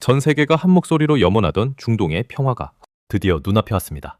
전 세계가 한 목소리로 염원하던 중동의 평화가 드디어 눈앞에 왔습니다.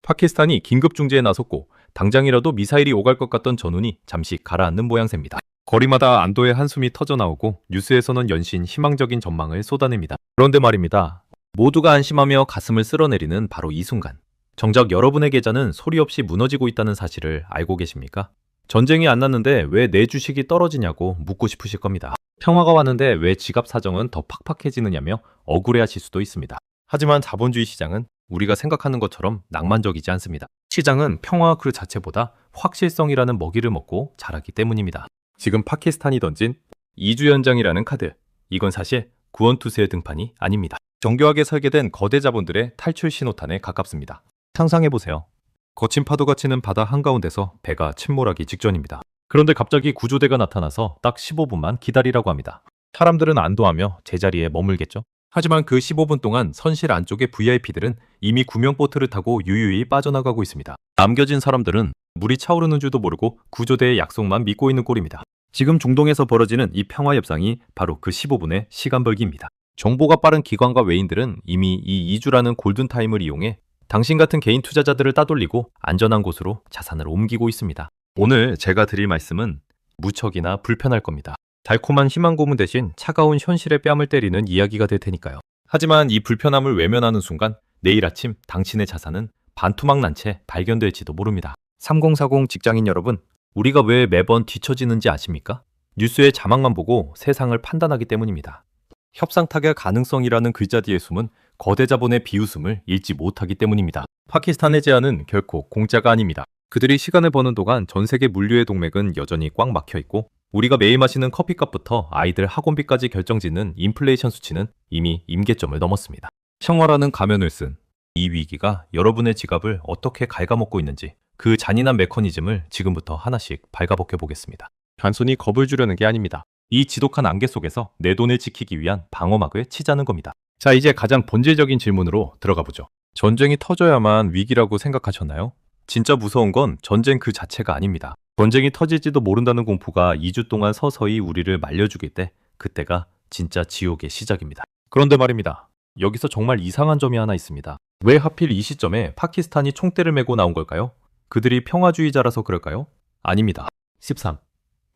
파키스탄이 긴급 중재에 나섰고 당장이라도 미사일이 오갈 것 같던 전운이 잠시 가라앉는 모양새입니다. 거리마다 안도의 한숨이 터져나오고 뉴스에서는 연신 희망적인 전망을 쏟아냅니다. 그런데 말입니다. 모두가 안심하며 가슴을 쓸어내리는 바로 이 순간. 정작 여러분의 계좌는 소리 없이 무너지고 있다는 사실을 알고 계십니까? 전쟁이 안 났는데 왜 내 주식이 떨어지냐고 묻고 싶으실 겁니다. 평화가 왔는데 왜 지갑 사정은 더 팍팍해지느냐며 억울해하실 수도 있습니다. 하지만 자본주의 시장은 우리가 생각하는 것처럼 낭만적이지 않습니다. 시장은 평화 그 자체보다 확실성이라는 먹이를 먹고 자라기 때문입니다. 지금 파키스탄이 던진 이주연장이라는 카드, 이건 사실 구원투수의 등판이 아닙니다. 정교하게 설계된 거대 자본들의 탈출 신호탄에 가깝습니다. 상상해보세요. 거친 파도가 치는 바다 한가운데서 배가 침몰하기 직전입니다. 그런데 갑자기 구조대가 나타나서 딱 15분만 기다리라고 합니다. 사람들은 안도하며 제자리에 머물겠죠. 하지만 그 15분 동안 선실 안쪽의 VIP들은 이미 구명보트를 타고 유유히 빠져나가고 있습니다. 남겨진 사람들은 물이 차오르는 줄도 모르고 구조대의 약속만 믿고 있는 꼴입니다. 지금 중동에서 벌어지는 이 평화협상이 바로 그 15분의 시간 벌기입니다. 정보가 빠른 기관과 외인들은 이미 이 2주라는 골든타임을 이용해 당신 같은 개인 투자자들을 따돌리고 안전한 곳으로 자산을 옮기고 있습니다. 오늘 제가 드릴 말씀은 무척이나 불편할 겁니다. 달콤한 희망 고문 대신 차가운 현실의 뺨을 때리는 이야기가 될 테니까요. 하지만 이 불편함을 외면하는 순간 내일 아침 당신의 자산은 반토막 난 채 발견될지도 모릅니다. 3040 직장인 여러분, 우리가 왜 매번 뒤처지는지 아십니까? 뉴스의 자막만 보고 세상을 판단하기 때문입니다. 협상 타결 가능성이라는 글자 뒤에 숨은 거대 자본의 비웃음을 읽지 못하기 때문입니다. 파키스탄의 제안은 결코 공짜가 아닙니다. 그들이 시간을 버는 동안 전 세계 물류의 동맥은 여전히 꽉 막혀 있고 우리가 매일 마시는 커피값부터 아이들 학원비까지 결정짓는 인플레이션 수치는 이미 임계점을 넘었습니다. 평화라는 가면을 쓴 이 위기가 여러분의 지갑을 어떻게 갉아먹고 있는지 그 잔인한 메커니즘을 지금부터 하나씩 발가벗겨 보겠습니다. 단순히 겁을 주려는 게 아닙니다. 이 지독한 안개 속에서 내 돈을 지키기 위한 방어막을 치자는 겁니다. 자, 이제 가장 본질적인 질문으로 들어가 보죠. 전쟁이 터져야만 위기라고 생각하셨나요? 진짜 무서운 건 전쟁 그 자체가 아닙니다. 전쟁이 터질지도 모른다는 공포가 2주 동안 서서히 우리를 말려주길 때 그때가 진짜 지옥의 시작입니다. 그런데 말입니다. 여기서 정말 이상한 점이 하나 있습니다. 왜 하필 이 시점에 파키스탄이 총대를 메고 나온 걸까요? 그들이 평화주의자라서 그럴까요? 아닙니다. 13.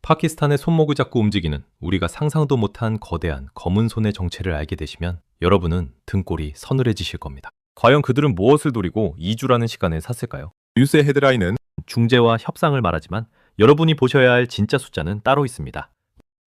파키스탄의 손목을 잡고 움직이는 우리가 상상도 못한 거대한 검은 손의 정체를 알게 되시면 여러분은 등골이 서늘해지실 겁니다. 과연 그들은 무엇을 노리고 2주라는 시간을 샀을까요? 뉴스의 헤드라인은 중재와 협상을 말하지만 여러분이 보셔야 할 진짜 숫자는 따로 있습니다.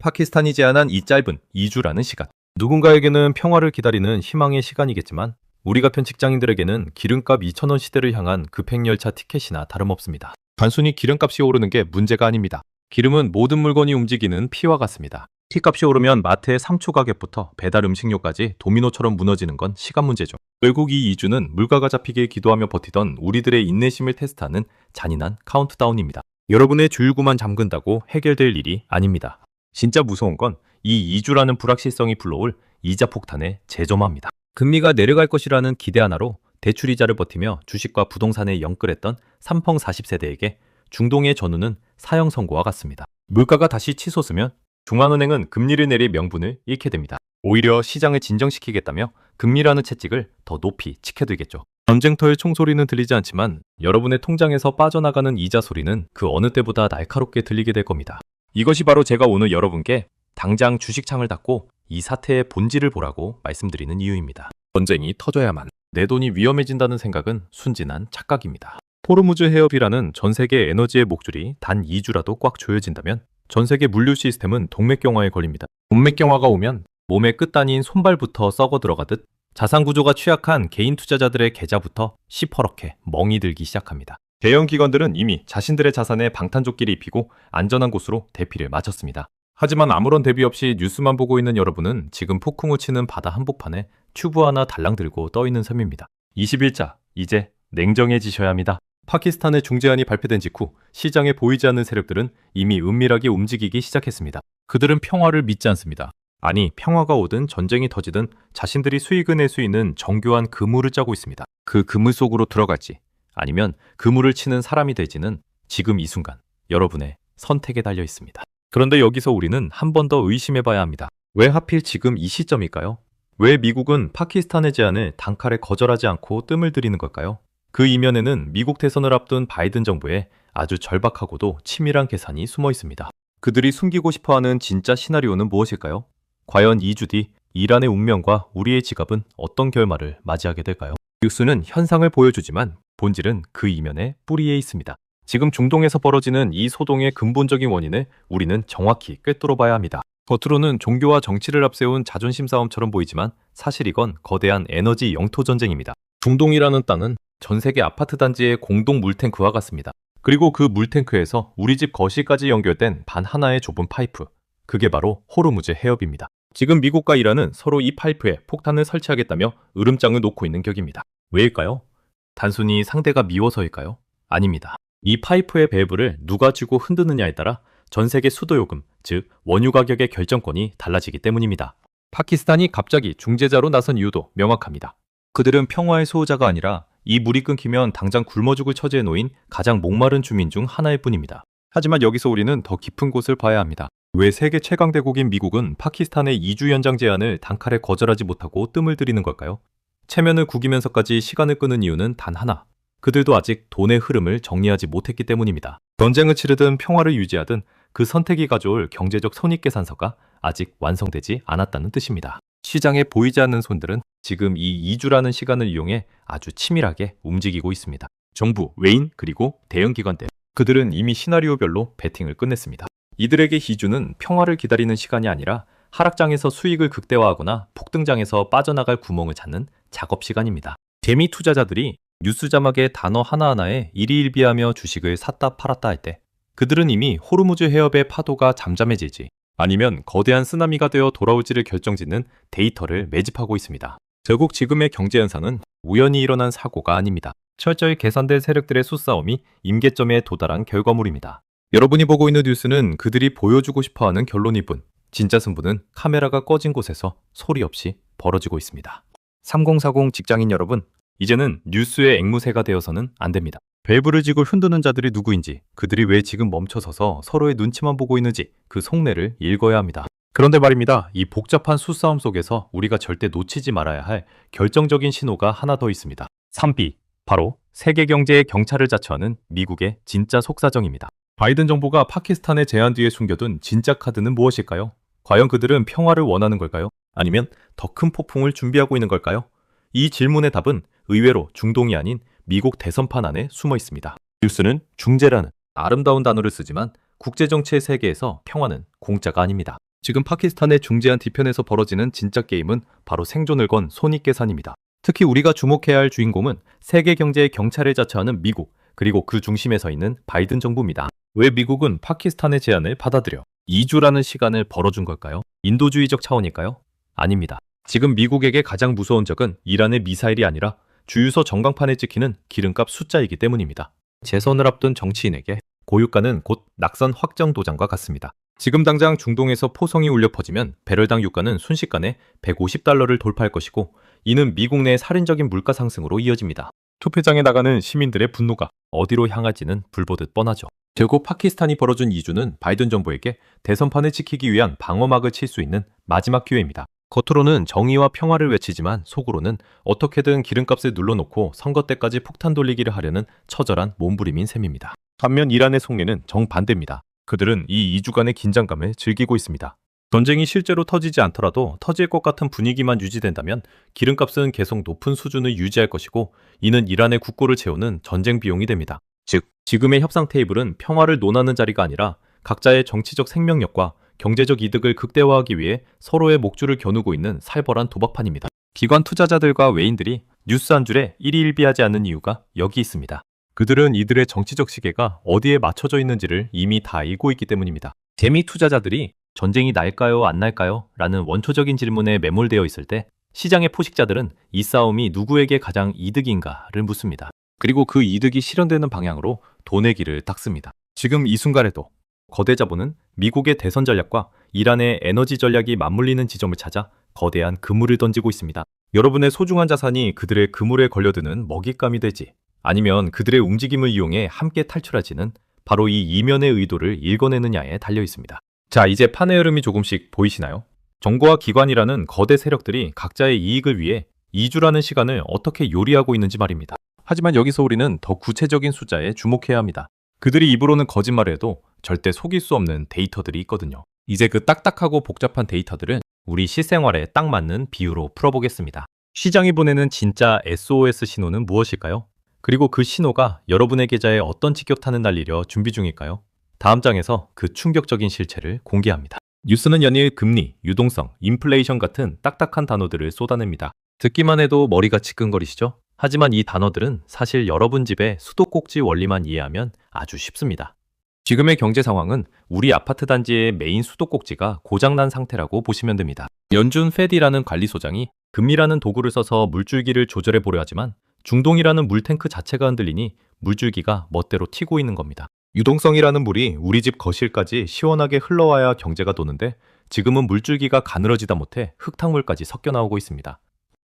파키스탄이 제안한 이 짧은 2주라는 시간. 누군가에게는 평화를 기다리는 희망의 시간이겠지만 우리 같은 직장인들에게는 기름값 2,000원 시대를 향한 급행열차 티켓이나 다름없습니다. 단순히 기름값이 오르는 게 문제가 아닙니다. 기름은 모든 물건이 움직이는 피와 같습니다. 티값이 오르면 마트의 상추 가격부터 배달 음식료까지 도미노처럼 무너지는 건 시간 문제죠. 결국 이 2주는 물가가 잡히길 기도하며 버티던 우리들의 인내심을 테스트하는 잔인한 카운트다운입니다. 여러분의 주유구만 잠근다고 해결될 일이 아닙니다. 진짜 무서운 건 이 2주라는 불확실성이 불러올 이자 폭탄의 재점화입니다. 금리가 내려갈 것이라는 기대 하나로 대출이자를 버티며 주식과 부동산에 영끌했던 삼펑 40세대에게 중동의 전후는 사형 선고와 같습니다. 물가가 다시 치솟으면 중앙은행은 금리를 내릴 명분을 잃게 됩니다. 오히려 시장을 진정시키겠다며 금리라는 채찍을 더 높이 치켜들겠죠. 전쟁터의 총소리는 들리지 않지만 여러분의 통장에서 빠져나가는 이자 소리는 그 어느 때보다 날카롭게 들리게 될 겁니다. 이것이 바로 제가 오늘 여러분께 당장 주식창을 닫고 이 사태의 본질을 보라고 말씀드리는 이유입니다. 전쟁이 터져야만 내 돈이 위험해진다는 생각은 순진한 착각입니다. 포르무즈 해협이라는 전 세계 에너지의 목줄이 단 2주라도 꽉 조여진다면 전 세계 물류 시스템은 동맥경화에 걸립니다. 동맥경화가 오면 몸의 끝단위인 손발부터 썩어 들어가듯 자산 구조가 취약한 개인 투자자들의 계좌부터 시퍼렇게 멍이 들기 시작합니다. 대형 기관들은 이미 자신들의 자산에 방탄조끼를 입히고 안전한 곳으로 대피를 마쳤습니다. 하지만 아무런 대비 없이 뉴스만 보고 있는 여러분은 지금 폭풍우 치는 바다 한복판에 튜브 하나 달랑 들고 떠있는 셈입니다. 21자, 이제 냉정해지셔야 합니다. 파키스탄의 중재안이 발표된 직후 시장에 보이지 않는 세력들은 이미 은밀하게 움직이기 시작했습니다. 그들은 평화를 믿지 않습니다. 아니, 평화가 오든 전쟁이 터지든 자신들이 수익을 낼 수 있는 정교한 그물을 짜고 있습니다. 그 그물 속으로 들어갈지 아니면 그물을 치는 사람이 될지는 지금 이 순간 여러분의 선택에 달려 있습니다. 그런데 여기서 우리는 한 번 더 의심해봐야 합니다. 왜 하필 지금 이 시점일까요? 왜 미국은 파키스탄의 제안을 단칼에 거절하지 않고 뜸을 들이는 걸까요? 그 이면에는 미국 대선을 앞둔 바이든 정부의 아주 절박하고도 치밀한 계산이 숨어 있습니다. 그들이 숨기고 싶어하는 진짜 시나리오는 무엇일까요? 과연 2주 뒤 이란의 운명과 우리의 지갑은 어떤 결말을 맞이하게 될까요? 뉴스는 현상을 보여주지만 본질은 그 이면의 뿌리에 있습니다. 지금 중동에서 벌어지는 이 소동의 근본적인 원인을 우리는 정확히 꿰뚫어봐야 합니다. 겉으로는 종교와 정치를 앞세운 자존심 싸움처럼 보이지만 사실 이건 거대한 에너지 영토 전쟁입니다. 중동이라는 땅은 전 세계 아파트 단지의 공동 물탱크와 같습니다. 그리고 그 물탱크에서 우리 집 거실까지 연결된 반 하나의 좁은 파이프. 그게 바로 호르무즈 해협입니다. 지금 미국과 이란은 서로 이 파이프에 폭탄을 설치하겠다며 으름장을 놓고 있는 격입니다. 왜일까요? 단순히 상대가 미워서일까요? 아닙니다. 이 파이프의 밸브를 누가 쥐고 흔드느냐에 따라 전 세계 수도 요금, 즉 원유 가격의 결정권이 달라지기 때문입니다. 파키스탄이 갑자기 중재자로 나선 이유도 명확합니다. 그들은 평화의 수호자가 아니라 이 물이 끊기면 당장 굶어 죽을 처지에 놓인 가장 목마른 주민 중 하나일 뿐입니다. 하지만 여기서 우리는 더 깊은 곳을 봐야 합니다. 왜 세계 최강대국인 미국은 파키스탄의 2주 연장 제안을 단칼에 거절하지 못하고 뜸을 들이는 걸까요? 체면을 구기면서까지 시간을 끄는 이유는 단 하나. 그들도 아직 돈의 흐름을 정리하지 못했기 때문입니다. 전쟁을 치르든 평화를 유지하든 그 선택이 가져올 경제적 손익계산서가 아직 완성되지 않았다는 뜻입니다. 시장에 보이지 않는 손들은 지금 이 2주라는 시간을 이용해 아주 치밀하게 움직이고 있습니다. 정부, 외인, 그리고 대형 기관들. 그들은 이미 시나리오별로 베팅을 끝냈습니다. 이들에게 2주는 평화를 기다리는 시간이 아니라 하락장에서 수익을 극대화하거나 폭등장에서 빠져나갈 구멍을 찾는 작업 시간입니다. 재미 투자자들이 뉴스 자막의 단어 하나하나에 일희일비하며 주식을 샀다 팔았다 할 때 그들은 이미 호르무즈 해협의 파도가 잠잠해질지 아니면 거대한 쓰나미가 되어 돌아올지를 결정짓는 데이터를 매집하고 있습니다. 결국 지금의 경제 현상은 우연히 일어난 사고가 아닙니다. 철저히 계산된 세력들의 수싸움이 임계점에 도달한 결과물입니다. 여러분이 보고 있는 뉴스는 그들이 보여주고 싶어하는 결론일 뿐 진짜 승부는 카메라가 꺼진 곳에서 소리 없이 벌어지고 있습니다. 3040 직장인 여러분, 이제는 뉴스의 앵무새가 되어서는 안 됩니다. 밸브를 쥐고 흔드는 자들이 누구인지, 그들이 왜 지금 멈춰서서 서로의 눈치만 보고 있는지 그 속내를 읽어야 합니다. 그런데 말입니다. 이 복잡한 수싸움 속에서 우리가 절대 놓치지 말아야 할 결정적인 신호가 하나 더 있습니다. 3B, 바로 세계 경제의 경찰을 자처하는 미국의 진짜 속사정입니다. 바이든 정부가 파키스탄의 제안 뒤에 숨겨둔 진짜 카드는 무엇일까요? 과연 그들은 평화를 원하는 걸까요? 아니면 더 큰 폭풍을 준비하고 있는 걸까요? 이 질문의 답은 의외로 중동이 아닌 미국 대선판 안에 숨어 있습니다. 뉴스는 중재라는 아름다운 단어를 쓰지만 국제정치의 세계에서 평화는 공짜가 아닙니다. 지금 파키스탄의 중재한 뒤편에서 벌어지는 진짜 게임은 바로 생존을 건 손익계산입니다. 특히 우리가 주목해야 할 주인공은 세계 경제의 경찰을 자처하는 미국, 그리고 그 중심에 서 있는 바이든 정부입니다. 왜 미국은 파키스탄의 제안을 받아들여 2주라는 시간을 벌어준 걸까요? 인도주의적 차원일까요? 아닙니다. 지금 미국에게 가장 무서운 적은 이란의 미사일이 아니라 주유소 전광판에 찍히는 기름값 숫자이기 때문입니다. 재선을 앞둔 정치인에게 고유가는 곧 낙선 확정 도장과 같습니다. 지금 당장 중동에서 포성이 울려 퍼지면 배럴당 유가는 순식간에 $150를 돌파할 것이고 이는 미국 내의 살인적인 물가 상승으로 이어집니다. 투표장에 나가는 시민들의 분노가 어디로 향할지는 불보듯 뻔하죠. 결국 파키스탄이 벌어준 2주는 바이든 정부에게 대선판을 지키기 위한 방어막을 칠 수 있는 마지막 기회입니다. 겉으로는 정의와 평화를 외치지만 속으로는 어떻게든 기름값을 눌러놓고 선거 때까지 폭탄 돌리기를 하려는 처절한 몸부림인 셈입니다. 반면 이란의 속내는 정반대입니다. 그들은 이 2주간의 긴장감을 즐기고 있습니다. 전쟁이 실제로 터지지 않더라도 터질 것 같은 분위기만 유지된다면 기름값은 계속 높은 수준을 유지할 것이고 이는 이란의 국고를 채우는 전쟁 비용이 됩니다. 즉, 지금의 협상 테이블은 평화를 논하는 자리가 아니라 각자의 정치적 생명력과 경제적 이득을 극대화하기 위해 서로의 목줄을 겨누고 있는 살벌한 도박판입니다. 기관 투자자들과 외인들이 뉴스 한 줄에 일희일비하지 않는 이유가 여기 있습니다. 그들은 이들의 정치적 시계가 어디에 맞춰져 있는지를 이미 다 알고 있기 때문입니다. 재미 투자자들이 전쟁이 날까요, 안 날까요? 라는 원초적인 질문에 매몰되어 있을 때 시장의 포식자들은 이 싸움이 누구에게 가장 이득인가를 묻습니다. 그리고 그 이득이 실현되는 방향으로 돈의 길을 닦습니다. 지금 이 순간에도 거대 자본은 미국의 대선 전략과 이란의 에너지 전략이 맞물리는 지점을 찾아 거대한 그물을 던지고 있습니다. 여러분의 소중한 자산이 그들의 그물에 걸려드는 먹잇감이 될지 아니면 그들의 움직임을 이용해 함께 탈출할지는 바로 이 이면의 의도를 읽어내느냐에 달려 있습니다. 자, 이제 판의 흐름이 조금씩 보이시나요? 정부와 기관이라는 거대 세력들이 각자의 이익을 위해 2주라는 시간을 어떻게 요리하고 있는지 말입니다. 하지만 여기서 우리는 더 구체적인 숫자에 주목해야 합니다. 그들이 입으로는 거짓말을 해도 절대 속일 수 없는 데이터들이 있거든요. 이제 그 딱딱하고 복잡한 데이터들은 우리 실생활에 딱 맞는 비유로 풀어보겠습니다. 시장이 보내는 진짜 SOS 신호는 무엇일까요? 그리고 그 신호가 여러분의 계좌에 어떤 직격탄을 날리려 준비 중일까요? 다음 장에서 그 충격적인 실체를 공개합니다. 뉴스는 연일 금리, 유동성, 인플레이션 같은 딱딱한 단어들을 쏟아냅니다. 듣기만 해도 머리가 지끈거리시죠? 하지만 이 단어들은 사실 여러분 집의 수도꼭지 원리만 이해하면 아주 쉽습니다. 지금의 경제 상황은 우리 아파트 단지의 메인 수도꼭지가 고장난 상태라고 보시면 됩니다. 연준 페디라는 관리소장이 금리라는 도구를 써서 물줄기를 조절해 보려 하지만 중동이라는 물탱크 자체가 흔들리니 물줄기가 멋대로 튀고 있는 겁니다. 유동성이라는 물이 우리 집 거실까지 시원하게 흘러와야 경제가 도는데 지금은 물줄기가 가늘어지다 못해 흙탕물까지 섞여 나오고 있습니다.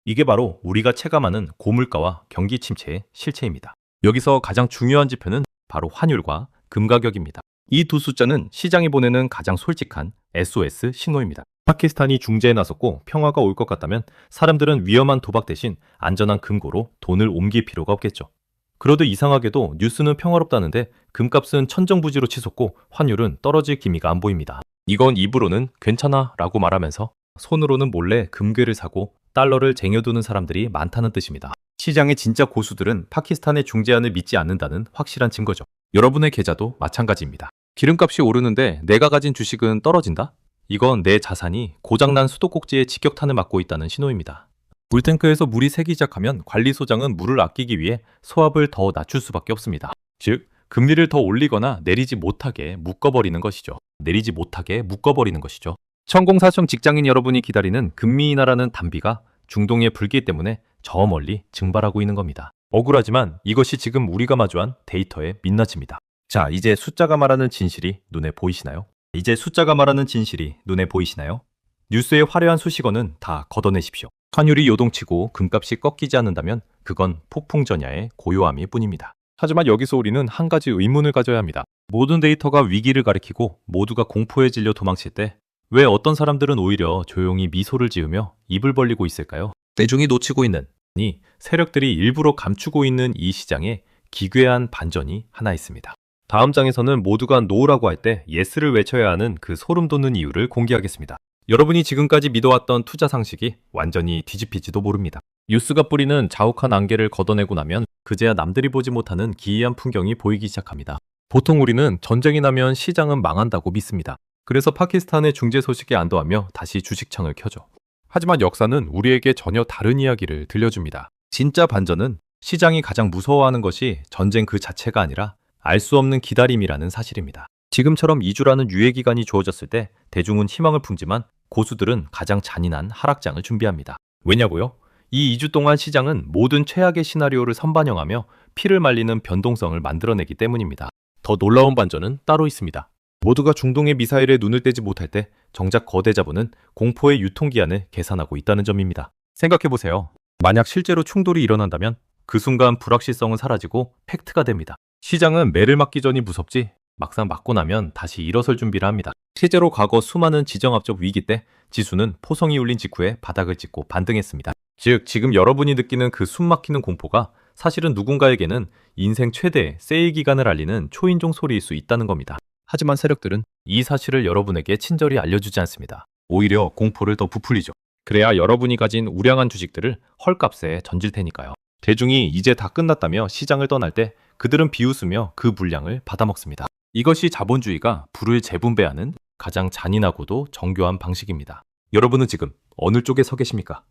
이게 바로 우리가 체감하는 고물가와 경기 침체의 실체입니다. 여기서 가장 중요한 지표는 바로 환율과 금 가격입니다. 이 두 숫자는 시장이 보내는 가장 솔직한 SOS 신호입니다. 파키스탄이 중재에 나섰고 평화가 올 것 같다면 사람들은 위험한 도박 대신 안전한 금고로 돈을 옮길 필요가 없겠죠. 그러도 이상하게도 뉴스는 평화롭다는데 금값은 천정부지로 치솟고 환율은 떨어질 기미가 안 보입니다. 이건 입으로는 괜찮아 라고 말하면서 손으로는 몰래 금괴를 사고 달러를 쟁여두는 사람들이 많다는 뜻입니다. 시장의 진짜 고수들은 파키스탄의 중재안을 믿지 않는다는 확실한 증거죠. 여러분의 계좌도 마찬가지입니다. 기름값이 오르는데 내가 가진 주식은 떨어진다? 이건 내 자산이 고장난 수도꼭지에 직격탄을 맞고 있다는 신호입니다. 물탱크에서 물이 새기 시작하면 관리소장은 물을 아끼기 위해 소압을 더 낮출 수밖에 없습니다. 즉, 금리를 더 올리거나 내리지 못하게 묶어버리는 것이죠. 천공사청 직장인 여러분이 기다리는 금리 인하라는 단비가 중동의 불길 때문에 저 멀리 증발하고 있는 겁니다. 억울하지만 이것이 지금 우리가 마주한 데이터의 민낯입니다. 자, 이제 숫자가 말하는 진실이 눈에 보이시나요? 뉴스의 화려한 수식어는 다 걷어내십시오. 환율이 요동치고 금값이 꺾이지 않는다면 그건 폭풍전야의 고요함일 뿐입니다. 하지만 여기서 우리는 한 가지 의문을 가져야 합니다. 모든 데이터가 위기를 가리키고 모두가 공포에 질려 도망칠 때 왜 어떤 사람들은 오히려 조용히 미소를 지으며 입을 벌리고 있을까요? 대중이 놓치고 있는 이 세력들이 일부러 감추고 있는 이 시장에 기괴한 반전이 하나 있습니다. 다음 장에서는 모두가 노라고 할 때 예스를 외쳐야 하는 그 소름 돋는 이유를 공개하겠습니다. 여러분이 지금까지 믿어왔던 투자 상식이 완전히 뒤집힐지도 모릅니다. 뉴스가 뿌리는 자욱한 안개를 걷어내고 나면 그제야 남들이 보지 못하는 기이한 풍경이 보이기 시작합니다. 보통 우리는 전쟁이 나면 시장은 망한다고 믿습니다. 그래서 파키스탄의 중재 소식에 안도하며 다시 주식창을 켜죠. 하지만 역사는 우리에게 전혀 다른 이야기를 들려줍니다. 진짜 반전은 시장이 가장 무서워하는 것이 전쟁 그 자체가 아니라 알 수 없는 기다림이라는 사실입니다. 지금처럼 2주라는 유예기간이 주어졌을 때 대중은 희망을 품지만 고수들은 가장 잔인한 하락장을 준비합니다. 왜냐고요? 이 2주 동안 시장은 모든 최악의 시나리오를 선반영하며 피를 말리는 변동성을 만들어내기 때문입니다. 더 놀라운 반전은 따로 있습니다. 모두가 중동의 미사일에 눈을 떼지 못할 때 정작 거대 자본은 공포의 유통기한을 계산하고 있다는 점입니다. 생각해보세요. 만약 실제로 충돌이 일어난다면 그 순간 불확실성은 사라지고 팩트가 됩니다. 시장은 매를 맞기 전이 무섭지 막상 맞고 나면 다시 일어설 준비를 합니다. 실제로 과거 수많은 지정학적 위기 때 지수는 포성이 울린 직후에 바닥을 찍고 반등했습니다. 즉 지금 여러분이 느끼는 그 숨막히는 공포가 사실은 누군가에게는 인생 최대의 세일 기간을 알리는 초인종 소리일 수 있다는 겁니다. 하지만 세력들은 이 사실을 여러분에게 친절히 알려주지 않습니다. 오히려 공포를 더 부풀리죠. 그래야 여러분이 가진 우량한 주식들을 헐값에 던질 테니까요. 대중이 이제 다 끝났다며 시장을 떠날 때 그들은 비웃으며 그 물량을 받아먹습니다. 이것이 자본주의가 부를 재분배하는 가장 잔인하고도 정교한 방식입니다. 여러분은 지금 어느 쪽에 서 계십니까?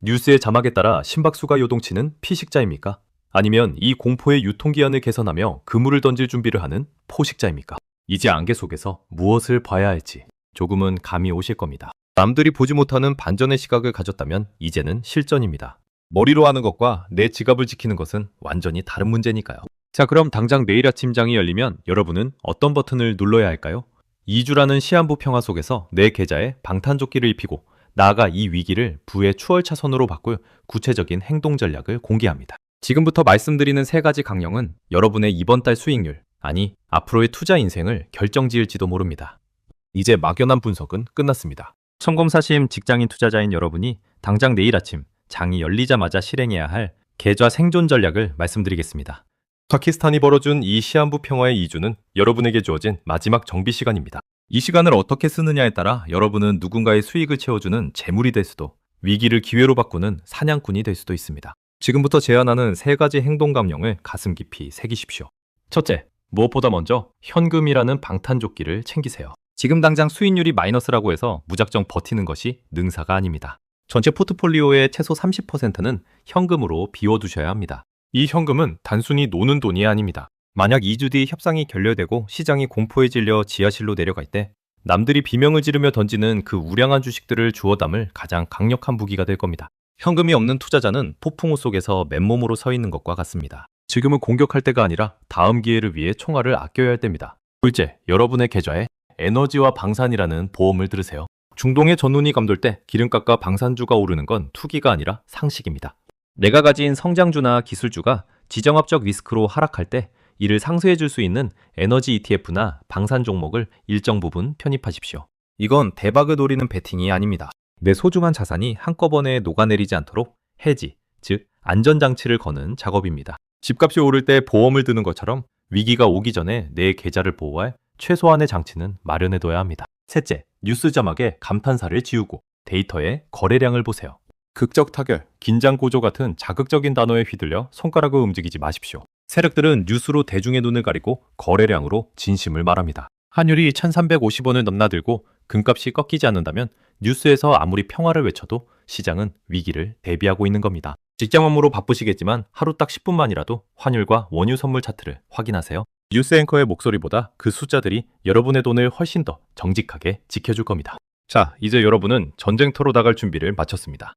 뉴스의 자막에 따라 심박수가 요동치는 피식자입니까? 아니면 이 공포의 유통기한을 개선하며 그물을 던질 준비를 하는 포식자입니까? 이제 안개 속에서 무엇을 봐야 할지 조금은 감이 오실 겁니다. 남들이 보지 못하는 반전의 시각을 가졌다면 이제는 실전입니다. 머리로 하는 것과 내 지갑을 지키는 것은 완전히 다른 문제니까요. 자, 그럼 당장 내일 아침장이 열리면 여러분은 어떤 버튼을 눌러야 할까요? 2주라는 시한부 평화 속에서 내 계좌에 방탄조끼를 입히고 나아가 이 위기를 부의 추월차선으로 바꿀 구체적인 행동 전략을 공개합니다. 지금부터 말씀드리는 3가지 강령은 여러분의 이번 달 수익률, 아니 앞으로의 투자 인생을 결정지을지도 모릅니다. 이제 막연한 분석은 끝났습니다. 성공사심 직장인 투자자인 여러분이 당장 내일 아침 장이 열리자마자 실행해야 할 계좌 생존 전략을 말씀드리겠습니다. 파키스탄이 벌어준 이 시한부 평화의 2주는 여러분에게 주어진 마지막 정비 시간입니다. 이 시간을 어떻게 쓰느냐에 따라 여러분은 누군가의 수익을 채워주는 재물이 될 수도, 위기를 기회로 바꾸는 사냥꾼이 될 수도 있습니다. 지금부터 제안하는 3가지 행동 감령을 가슴 깊이 새기십시오. 첫째, 무엇보다 먼저 현금이라는 방탄조끼를 챙기세요. 지금 당장 수익률이 마이너스라고 해서 무작정 버티는 것이 능사가 아닙니다. 전체 포트폴리오의 최소 30%는 현금으로 비워두셔야 합니다. 이 현금은 단순히 노는 돈이 아닙니다. 만약 2주 뒤 협상이 결렬되고 시장이 공포에 질려 지하실로 내려갈 때 남들이 비명을 지르며 던지는 그 우량한 주식들을 주워 담을 가장 강력한 무기가 될 겁니다. 현금이 없는 투자자는 폭풍우 속에서 맨몸으로 서 있는 것과 같습니다. 지금은 공격할 때가 아니라 다음 기회를 위해 총알을 아껴야 할 때입니다. 둘째, 여러분의 계좌에 에너지와 방산이라는 보험을 들으세요. 중동의 전운이 감돌 때 기름값과 방산주가 오르는 건 투기가 아니라 상식입니다. 내가 가진 성장주나 기술주가 지정학적 리스크로 하락할 때 이를 상쇄해 줄 수 있는 에너지 ETF나 방산 종목을 일정 부분 편입하십시오. 이건 대박을 노리는 베팅이 아닙니다. 내 소중한 자산이 한꺼번에 녹아내리지 않도록 해지, 즉 안전장치를 거는 작업입니다. 집값이 오를 때 보험을 드는 것처럼 위기가 오기 전에 내 계좌를 보호할 최소한의 장치는 마련해둬야 합니다. 셋째, 뉴스 자막에 감탄사를 지우고 데이터에 거래량을 보세요. 극적 타결, 긴장 고조 같은 자극적인 단어에 휘둘려 손가락을 움직이지 마십시오. 세력들은 뉴스로 대중의 눈을 가리고 거래량으로 진심을 말합니다. 환율이 1350원을 넘나들고 금값이 꺾이지 않는다면 뉴스에서 아무리 평화를 외쳐도 시장은 위기를 대비하고 있는 겁니다. 직장 업무로 바쁘시겠지만 하루 딱 10분만이라도 환율과 원유 선물 차트를 확인하세요. 뉴스 앵커의 목소리보다 그 숫자들이 여러분의 돈을 훨씬 더 정직하게 지켜줄 겁니다. 자, 이제 여러분은 전쟁터로 나갈 준비를 마쳤습니다.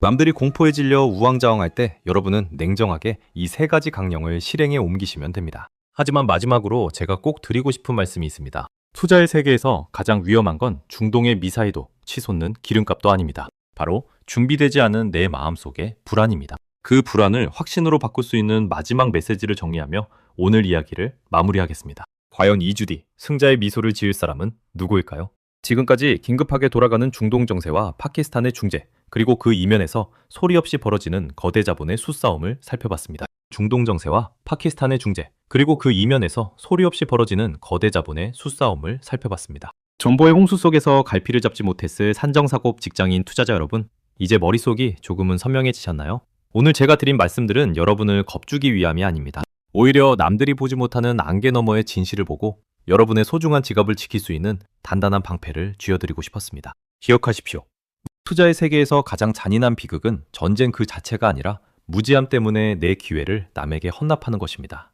남들이 공포에 질려 우왕좌왕할 때 여러분은 냉정하게 이 3가지 강령을 실행에 옮기시면 됩니다. 하지만 마지막으로 제가 꼭 드리고 싶은 말씀이 있습니다. 투자의 세계에서 가장 위험한 건 중동의 미사일도 치솟는 기름값도 아닙니다. 바로 준비되지 않은 내 마음속의 불안입니다. 그 불안을 확신으로 바꿀 수 있는 마지막 메시지를 정리하며 오늘 이야기를 마무리하겠습니다. 과연 2주 뒤 승자의 미소를 지을 사람은 누구일까요? 지금까지 긴급하게 돌아가는 중동 정세와 파키스탄의 중재, 그리고 그 이면에서 소리 없이 벌어지는 거대 자본의 수싸움을 살펴봤습니다. 중동 정세와 파키스탄의 중재, 그리고 그 이면에서 소리 없이 벌어지는 거대 자본의 수싸움을 살펴봤습니다. 정보의 홍수 속에서 갈피를 잡지 못했을 산정사고 직장인 투자자 여러분, 이제 머릿속이 조금은 선명해지셨나요? 오늘 제가 드린 말씀들은 여러분을 겁주기 위함이 아닙니다. 오히려 남들이 보지 못하는 안개 너머의 진실을 보고 여러분의 소중한 지갑을 지킬 수 있는 단단한 방패를 쥐어드리고 싶었습니다. 기억하십시오. 투자의 세계에서 가장 잔인한 비극은 전쟁 그 자체가 아니라 무지함 때문에 내 기회를 남에게 헌납하는 것입니다.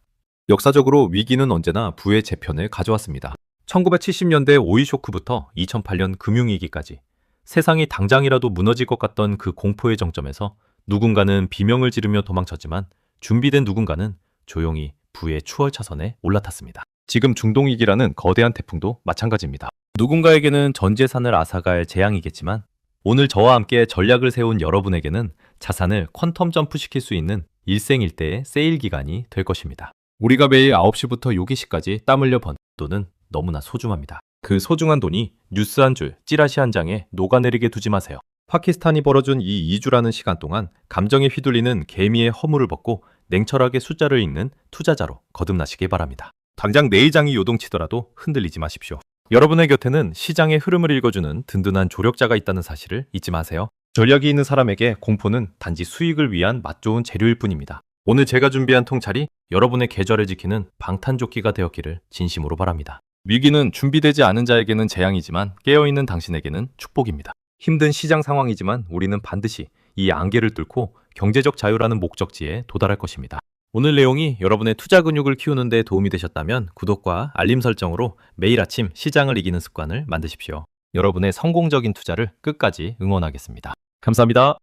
역사적으로 위기는 언제나 부의 재편을 가져왔습니다. 1970년대 오일 쇼크부터 2008년 금융위기까지 세상이 당장이라도 무너질 것 같던 그 공포의 정점에서 누군가는 비명을 지르며 도망쳤지만 준비된 누군가는 조용히 부의 추월 차선에 올라탔습니다. 지금 중동위기라는 거대한 태풍도 마찬가지입니다. 누군가에게는 전 재산을 앗아갈 재앙이겠지만 오늘 저와 함께 전략을 세운 여러분에게는 자산을 퀀텀 점프시킬 수 있는 일생일대의 세일 기간이 될 것입니다. 우리가 매일 9시부터 요기시까지 땀 흘려 번 돈은 너무나 소중합니다. 그 소중한 돈이 뉴스 한 줄, 찌라시 한 장에 녹아내리게 두지 마세요. 파키스탄이 벌어준 이 2주라는 시간 동안 감정에 휘둘리는 개미의 허물을 벗고 냉철하게 숫자를 읽는 투자자로 거듭나시길 바랍니다. 당장 내일 장이 요동치더라도 흔들리지 마십시오. 여러분의 곁에는 시장의 흐름을 읽어주는 든든한 조력자가 있다는 사실을 잊지 마세요. 전략이 있는 사람에게 공포는 단지 수익을 위한 맛 좋은 재료일 뿐입니다. 오늘 제가 준비한 통찰이 여러분의 계좌를 지키는 방탄조끼가 되었기를 진심으로 바랍니다. 위기는 준비되지 않은 자에게는 재앙이지만 깨어있는 당신에게는 축복입니다. 힘든 시장 상황이지만 우리는 반드시 이 안개를 뚫고 경제적 자유라는 목적지에 도달할 것입니다. 오늘 내용이 여러분의 투자 근육을 키우는 데 도움이 되셨다면 구독과 알림 설정으로 매일 아침 시장을 이기는 습관을 만드십시오. 여러분의 성공적인 투자를 끝까지 응원하겠습니다. 감사합니다.